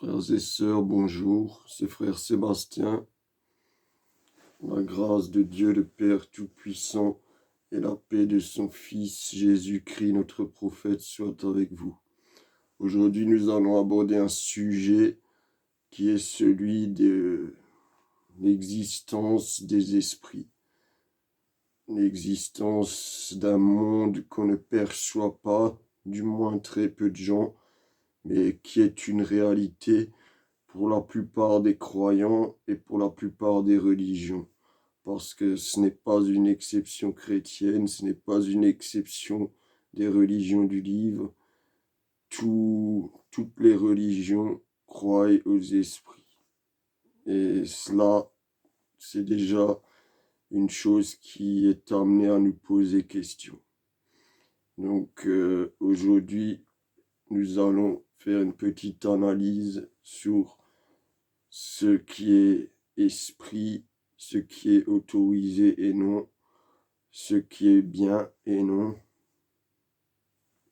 Frères et sœurs, bonjour, c'est frère Sébastien. La grâce de Dieu le Père Tout-Puissant et la paix de son Fils Jésus-Christ, notre prophète, soit avec vous. Aujourd'hui, nous allons aborder un sujet qui est celui de l'existence des esprits. L'existence d'un monde qu'on ne perçoit pas, du moins très peu de gens, mais qui est une réalité pour la plupart des croyants et pour la plupart des religions. Parce que ce n'est pas une exception chrétienne, ce n'est pas une exception des religions du livre. Toutes les religions croient aux esprits. Et cela, c'est déjà une chose qui est amenée à nous poser question. Donc aujourd'hui, nous allons faire une petite analyse sur ce qui est esprit, ce qui est autorisé et non, ce qui est bien et non.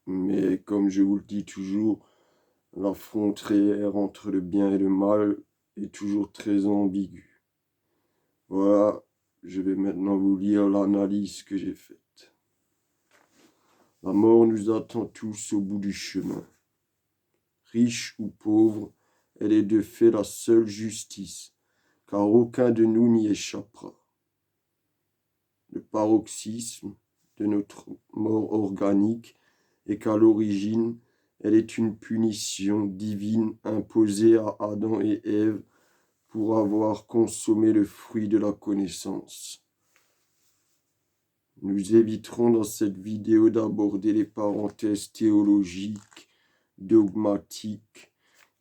Mais comme je vous le dis toujours, la frontière entre le bien et le mal est toujours très ambiguë. Voilà, je vais maintenant vous lire l'analyse que j'ai faite. La mort nous attend tous au bout du chemin. Riche ou pauvre, elle est de fait la seule justice, car aucun de nous n'y échappera. Le paroxysme de notre mort organique est qu'à l'origine, elle est une punition divine imposée à Adam et Ève pour avoir consommé le fruit de la connaissance. Nous éviterons dans cette vidéo d'aborder les parenthèses théologiques, dogmatiques,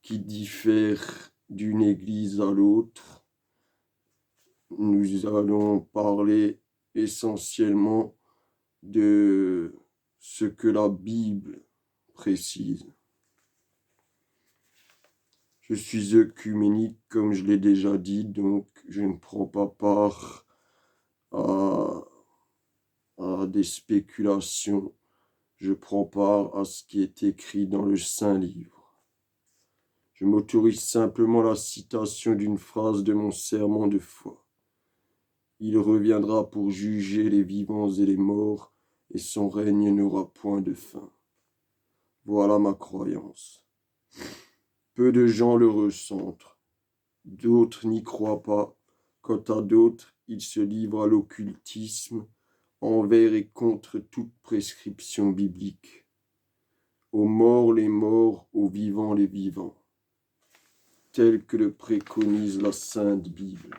qui diffèrent d'une église à l'autre. Nous allons parler essentiellement de ce que la Bible précise. Je suis œcuménique, comme je l'ai déjà dit, donc je ne prends pas part à des spéculations. Je prends part à ce qui est écrit dans le Saint-Livre. Je m'autorise simplement la citation d'une phrase de mon serment de foi. Il reviendra pour juger les vivants et les morts, et son règne n'aura point de fin. Voilà ma croyance. Peu de gens le ressentent, d'autres n'y croient pas. Quant à d'autres, ils se livrent à l'occultisme, envers et contre toute prescription biblique. Aux morts les morts, aux vivants les vivants, tel que le préconise la Sainte Bible.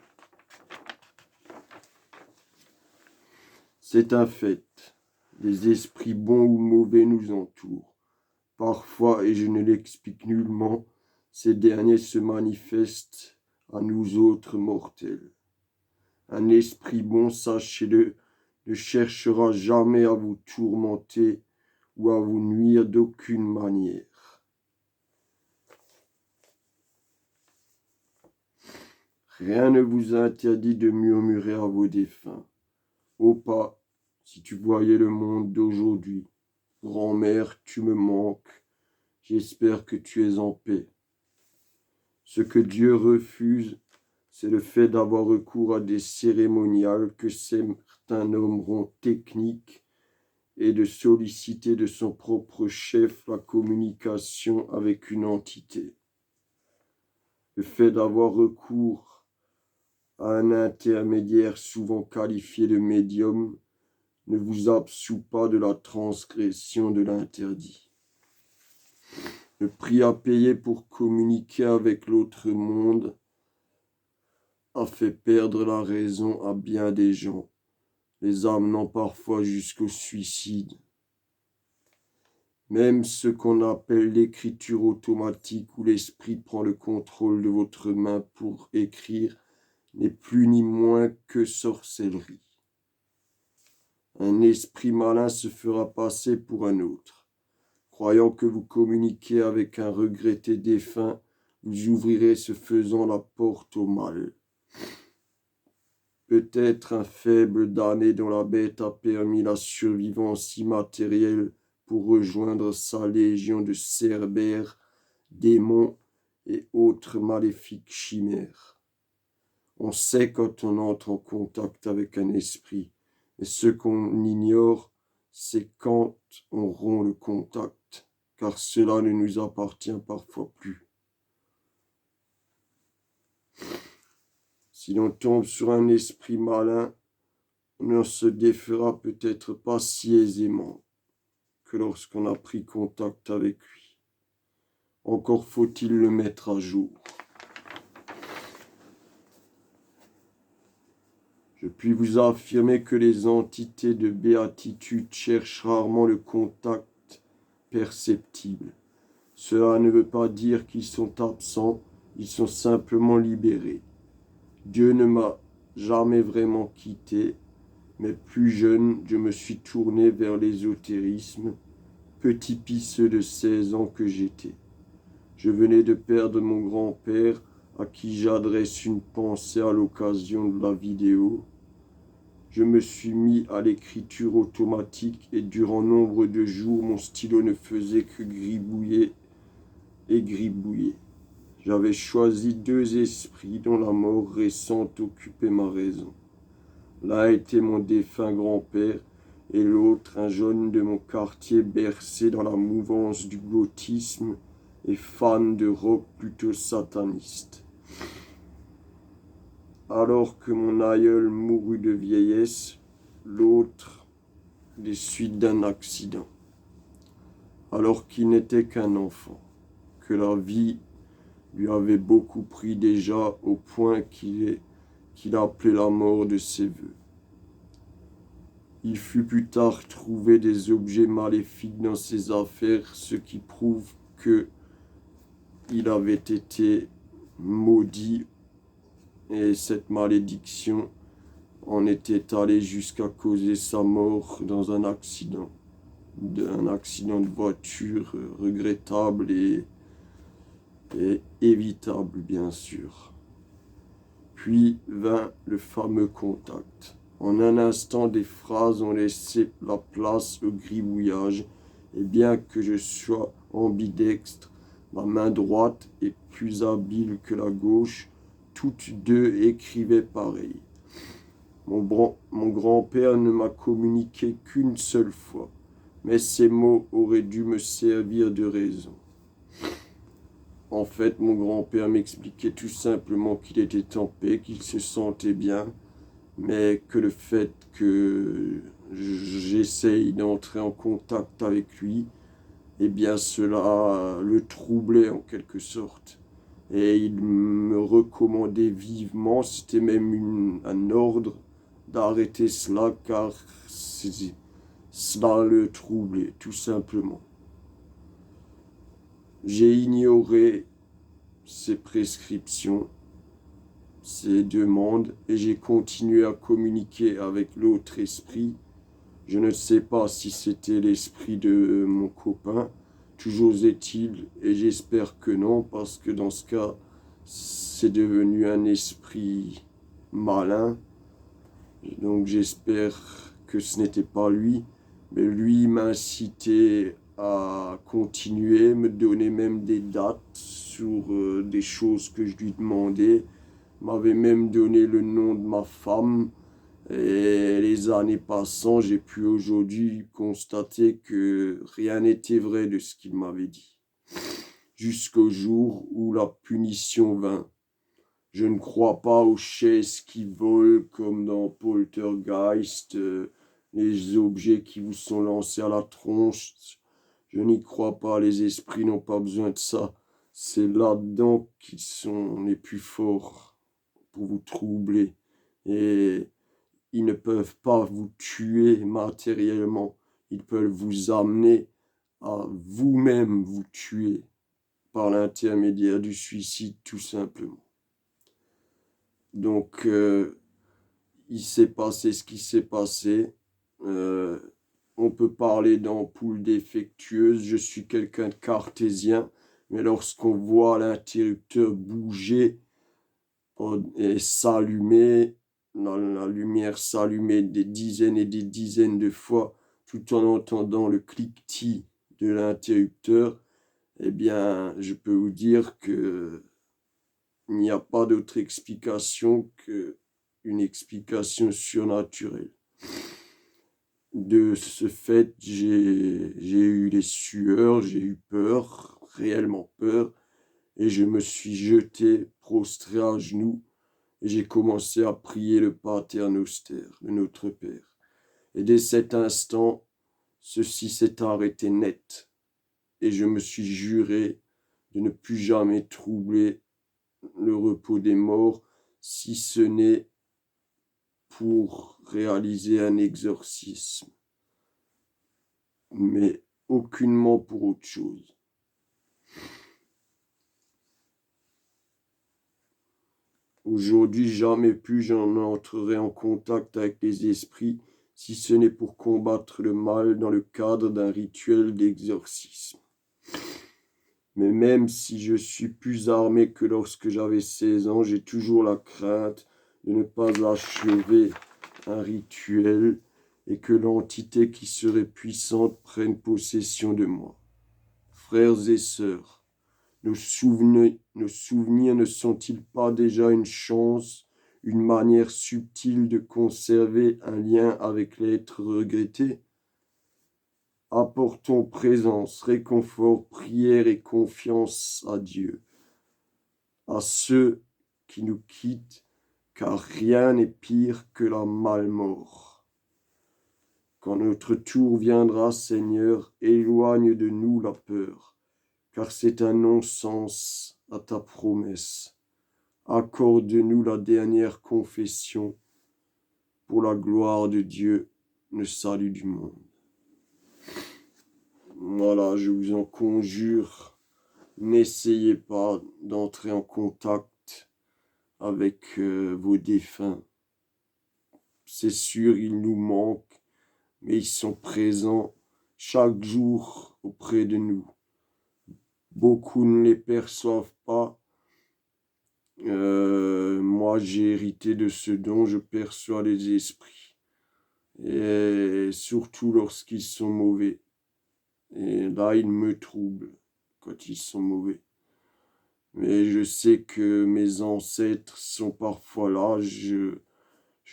C'est un fait, les esprits bons ou mauvais nous entourent. Parfois, et je ne l'explique nullement, ces derniers se manifestent à nous autres mortels. Un esprit bon, sachez-le, ne cherchera jamais à vous tourmenter ou à vous nuire d'aucune manière. Rien ne vous interdit de murmurer à vos défunts. Ô pas, si tu voyais le monde d'aujourd'hui, grand-mère, tu me manques, j'espère que tu es en paix. Ce que Dieu refuse, c'est le fait d'avoir recours à des cérémoniales que certains nommeront techniques et de solliciter de son propre chef la communication avec une entité. Le fait d'avoir recours à un intermédiaire souvent qualifié de médium ne vous absout pas de la transgression de l'interdit. Le prix à payer pour communiquer avec l'autre monde a fait perdre la raison à bien des gens, les amenant parfois jusqu'au suicide. Même ce qu'on appelle l'écriture automatique où l'esprit prend le contrôle de votre main pour écrire n'est plus ni moins que sorcellerie. Un esprit malin se fera passer pour un autre. Croyant que vous communiquez avec un regretté défunt, vous ouvrirez ce faisant la porte au mal. Peut-être un faible damné dont la bête a permis la survivance immatérielle pour rejoindre sa légion de cerbères, démons et autres maléfiques chimères. On sait quand on entre en contact avec un esprit, mais ce qu'on ignore, c'est quand on rompt le contact, car cela ne nous appartient parfois plus. Si l'on tombe sur un esprit malin, on ne se défera peut-être pas si aisément que lorsqu'on a pris contact avec lui. Encore faut-il le mettre à jour. Je puis vous affirmer que les entités de béatitude cherchent rarement le contact perceptible. Cela ne veut pas dire qu'ils sont absents, ils sont simplement libérés. Dieu ne m'a jamais vraiment quitté, mais plus jeune, je me suis tourné vers l'ésotérisme, petit pisseux de 16 ans que j'étais. Je venais de perdre mon grand-père, à qui j'adresse une pensée à l'occasion de la vidéo. Je me suis mis à l'écriture automatique et durant nombre de jours, mon stylo ne faisait que gribouiller et gribouiller. J'avais choisi 2 esprits dont la mort récente occupait ma raison. L'un était mon défunt grand-père et l'autre un jeune de mon quartier bercé dans la mouvance du gothisme et fan de rock plutôt sataniste. Alors que mon aïeul mourut de vieillesse, l'autre des suites d'un accident. Alors qu'il n'était qu'un enfant, que la vie lui avait beaucoup pris déjà au point qu'il appelait la mort de ses voeux. Il fut plus tard trouvé des objets maléfiques dans ses affaires, ce qui prouve que il avait été maudit et cette malédiction en était allée jusqu'à causer sa mort dans un accident de voiture regrettable et évitable bien sûr. Puis vint le fameux contact. En un instant, des phrases ont laissé la place au gribouillage, et bien que je sois ambidextre, ma main droite est plus habile que la gauche, toutes deux écrivaient pareil. Mon grand-père ne m'a communiqué qu'une seule fois, mais ces mots auraient dû me servir de raison. En fait, mon grand-père m'expliquait tout simplement qu'il était en paix, qu'il se sentait bien, mais que le fait que j'essaye d'entrer en contact avec lui, eh bien cela le troublait en quelque sorte. Et il me recommandait vivement, c'était même un ordre, d'arrêter cela car cela le troublait tout simplement. J'ai ignoré ses prescriptions, ses demandes, et j'ai continué à communiquer avec l'autre esprit. Je ne sais pas si c'était l'esprit de mon copain, toujours est-il, et j'espère que non, parce que dans ce cas, c'est devenu un esprit malin. Donc j'espère que ce n'était pas lui, mais lui m'incitait à continuer, me donner même des dates sur des choses que je lui demandais, m'avait même donné le nom de ma femme, et les années passant, j'ai pu aujourd'hui constater que rien n'était vrai de ce qu'il m'avait dit, jusqu'au jour où la punition vint. Je ne crois pas aux chaises qui volent comme dans Poltergeist, les objets qui vous sont lancés à la tronche. Je n'y crois pas, les esprits n'ont pas besoin de ça. C'est là-dedans qu'ils sont les plus forts pour vous troubler. Et ils ne peuvent pas vous tuer matériellement. Ils peuvent vous amener à vous-même vous tuer par l'intermédiaire du suicide tout simplement. Donc, il s'est passé ce qui s'est passé. On peut parler d'ampoule défectueuse. Je suis quelqu'un de cartésien, mais lorsqu'on voit l'interrupteur bouger et s'allumer, la lumière s'allumer des dizaines et des dizaines de fois, tout en entendant le cliquetis de l'interrupteur, Eh bien, je peux vous dire que il n'y a pas d'autre explication qu'une explication surnaturelle. De ce fait, j'ai eu des sueurs, j'ai eu peur, réellement peur, et je me suis jeté, prostré à genoux, et j'ai commencé à prier le Pater Noster, le Notre Père. Et dès cet instant, ceci s'est arrêté net, et je me suis juré de ne plus jamais troubler le repos des morts, si ce n'est pour réaliser un exorcisme, mais aucunement pour autre chose. Aujourd'hui, jamais plus j'en entrerai en contact avec les esprits, si ce n'est pour combattre le mal dans le cadre d'un rituel d'exorcisme. Mais même si je suis plus armé que lorsque j'avais 16 ans, j'ai toujours la crainte de ne pas achever un rituel et que l'entité qui serait puissante prenne possession de moi. Frères et sœurs, nos souvenirs ne sont-ils pas déjà une chance, une manière subtile de conserver un lien avec l'être regretté? Apportons présence, réconfort, prière et confiance à Dieu, à ceux qui nous quittent, car rien n'est pire que la malmort. Quand notre tour viendra, Seigneur, éloigne de nous la peur, car c'est un non-sens à ta promesse. Accorde-nous la dernière confession pour la gloire de Dieu, le salut du monde. Voilà, je vous en conjure, n'essayez pas d'entrer en contact avec vos défunts. C'est sûr, ils nous manquent, mais ils sont présents chaque jour auprès de nous. Beaucoup ne les perçoivent pas. Moi, j'ai hérité de ce don, je perçois les esprits. Et surtout lorsqu'ils sont mauvais. Et là, ils me troublent quand ils sont mauvais. Mais je sais que mes ancêtres sont parfois là. Je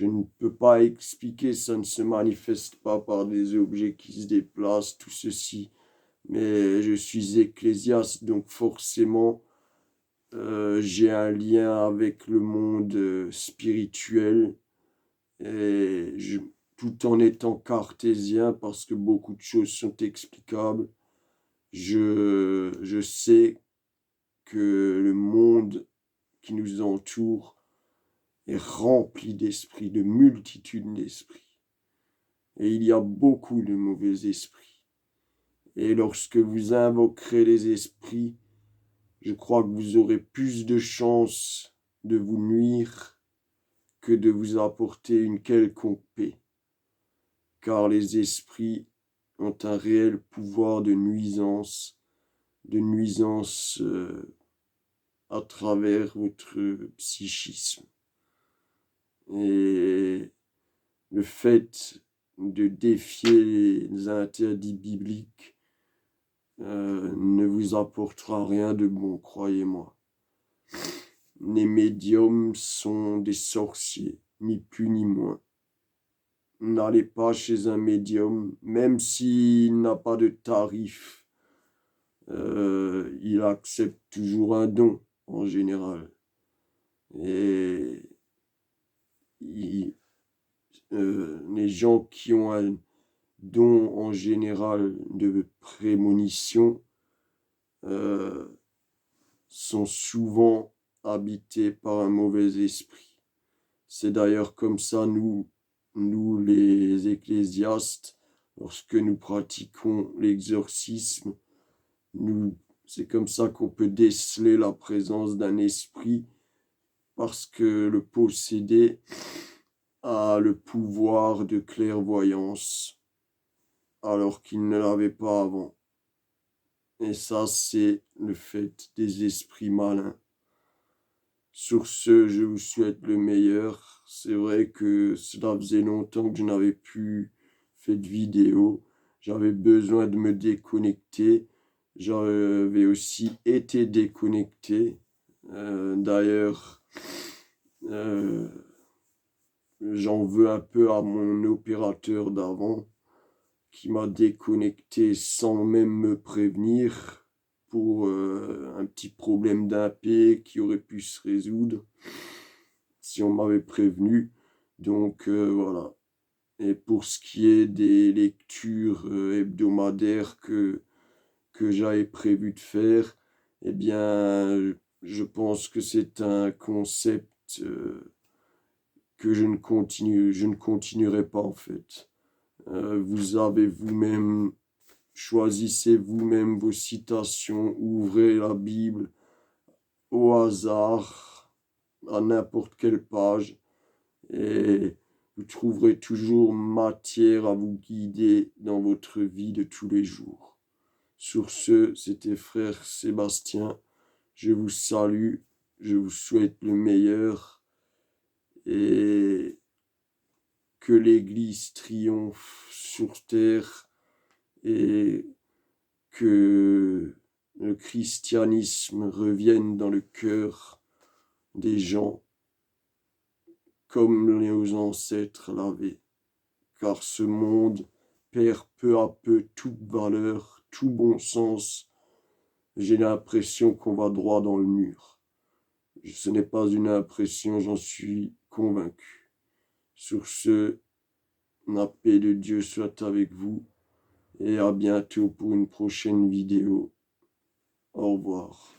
ne peux pas expliquer, ça ne se manifeste pas par des objets qui se déplacent, tout ceci. Mais je suis ecclésiaste, donc forcément, j'ai un lien avec le monde spirituel. Et tout en étant cartésien, parce que beaucoup de choses sont explicables, je sais que le monde qui nous entoure est rempli d'esprits, de multitudes d'esprits. Et il y a beaucoup de mauvais esprits. Et lorsque vous invoquerez les esprits, je crois que vous aurez plus de chances de vous nuire que de vous apporter une quelconque paix. Car les esprits ont un réel pouvoir de nuisance à travers votre psychisme. Et le fait de défier les interdits bibliques ne vous apportera rien de bon, croyez-moi. Les médiums sont des sorciers, ni plus ni moins. N'allez pas chez un médium, même s'il n'a pas de tarif. Il accepte toujours un don, en général. Et les gens qui ont un don, en général, de prémonition, sont souvent habités par un mauvais esprit. C'est d'ailleurs comme ça, nous les ecclésiastes, lorsque nous pratiquons l'exorcisme, c'est comme ça qu'on peut déceler la présence d'un esprit, parce que le possédé a le pouvoir de clairvoyance, alors qu'il ne l'avait pas avant. Et ça, c'est le fait des esprits malins. Sur ce, je vous souhaite le meilleur. C'est vrai que cela faisait longtemps que je n'avais plus fait de vidéo. J'avais besoin de me déconnecter. j'avais aussi été déconnecté. D'ailleurs, euh, j'en veux un peu à mon opérateur d'avant qui m'a déconnecté sans même me prévenir pour un petit problème d'IP qui aurait pu se résoudre si on m'avait prévenu. Donc voilà. Et pour ce qui est des lectures hebdomadaires que j'avais prévu de faire, eh bien, je pense que c'est un concept que je ne continuerai pas en fait. Vous avez vous-même, choisissez vous-même vos citations, ouvrez la Bible au hasard, à n'importe quelle page, et vous trouverez toujours matière à vous guider dans votre vie de tous les jours. Sur ce, c'était frère Sébastien. Je vous salue, je vous souhaite le meilleur et que l'Église triomphe sur terre et que le christianisme revienne dans le cœur des gens comme nos ancêtres l'avaient. Car ce monde perd peu à peu toute valeur, tout bon sens. J'ai l'impression qu'on va droit dans le mur. Ce n'est pas une impression, j'en suis convaincu. Sur ce, la paix de Dieu soit avec vous et à bientôt pour une prochaine vidéo. Au revoir.